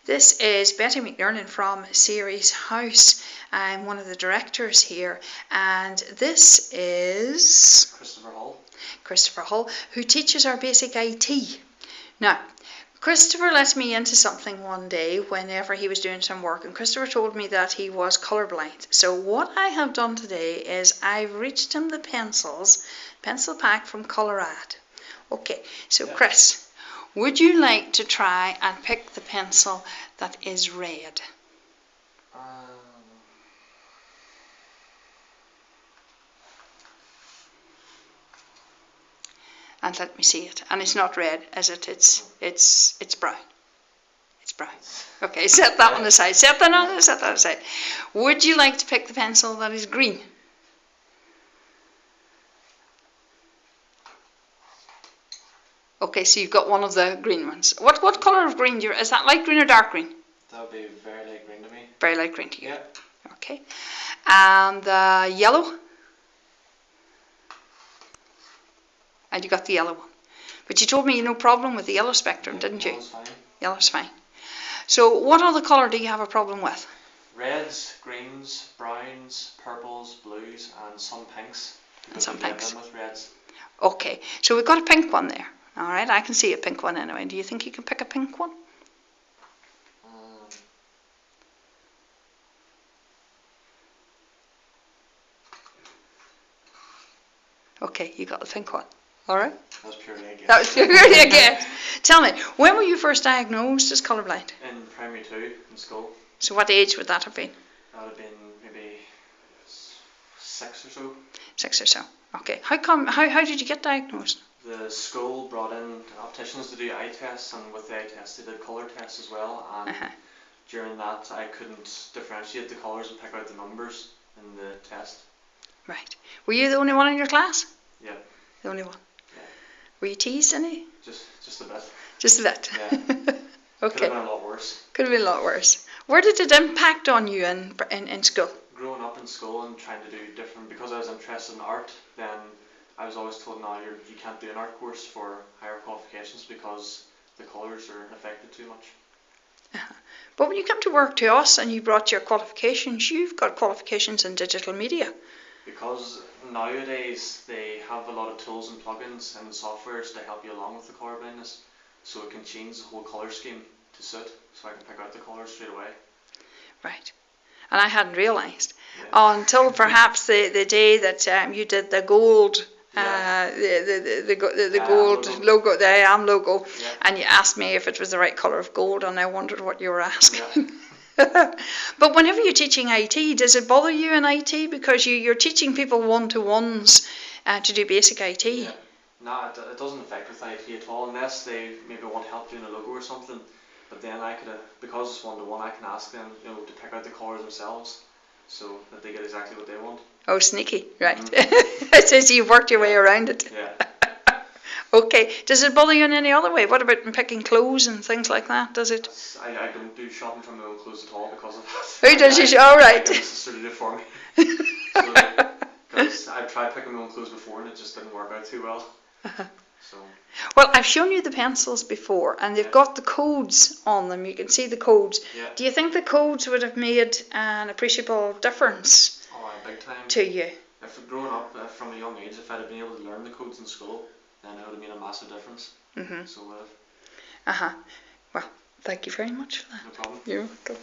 This is Betty McNernan from Series House. I'm one of the directors here, and this is Christopher Hull, who teaches our basic IT. Now, Christopher let me into something one day whenever he was doing some work, and Christopher told me that he was colourblind. So what I have done today is I've reached him the pencil pack from Colorado. Okay, so Chris, would you like to try and pick the pencil that is red? And let me see it. And it's not red, is it? It's brown. It's brown. Okay, set that one aside. Set that aside. Would you like to pick the pencil that is green? Okay, so you've got one of the green ones. What colour of green is that? Light green or dark green? That would be very light green to me. Very light green to you. Yeah. Okay. And the yellow? And you got the yellow one. But you told me no problem with the yellow spectrum, didn't you? Yellow's fine. Yellow's fine. So what other colour do you have a problem with? Reds, greens, browns, purples, blues, and some pinks. And some pinks. With reds. Okay, so we've got a pink one there. All right, I can see a pink one anyway. Do you think you can pick a pink one? Okay, you got the pink one. All right. That was purely a guess. That was purely a guess. Tell me, when were you first diagnosed as colourblind? In primary 2 in school. So what age would that have been? That would have been maybe 6 or so. 6 or so. Okay. How did you get diagnosed? The school brought in opticians to do eye tests, and with the eye tests they did colour tests as well, and during that I couldn't differentiate the colours and pick out the numbers in the test. Right. Were you the only one in your class? Yeah. The only one? Yeah. Were you teased any? Just a bit. Just a bit? Yeah. Okay. Could have been a lot worse. Could have been a lot worse. Where did it impact on you in school? Growing up in school and trying to do different, because I was interested in art, then I was always told, no, you can't do an art course for higher qualifications because the colours are affected too much. But when you come to work to us and you brought your qualifications, you've got qualifications in digital media. Because nowadays they have a lot of tools and plugins and softwares to help you along with the colour blindness, so it can change the whole colour scheme to suit, so I can pick out the colours straight away. Right. And I hadn't realised until perhaps the day that you did the gold, the gold logo, the I Am logo, and you asked me if it was the right colour of gold, and I wondered what you were asking. But whenever you're teaching IT, does it bother you in IT because you're teaching people one-to-ones to do basic IT? Yeah. No, it doesn't affect with IT at all, unless they maybe want help doing a logo or something. But then because it's one-to-one, I can ask them, to pick out the colours themselves, so that they get exactly what they want. Oh, sneaky, right. It says you've worked your way around it. Yeah. Okay, does it bother you in any other way? What about picking clothes and things like that, does it? I don't do shopping for my own clothes at all because of that. Who does you? All right. I get my sister to do it for me. Because I've tried picking my own clothes before and it just didn't work out too well. So. Well, I've shown you the pencils before, and they've got the codes on them. You can see the codes. Yeah. Do you think the codes would have made an appreciable difference big time. to you? If growing up from a young age, if I'd have been able to learn the codes in school, then it would have made a massive difference. So it would have. Well, thank you very much for that. No problem. You're welcome.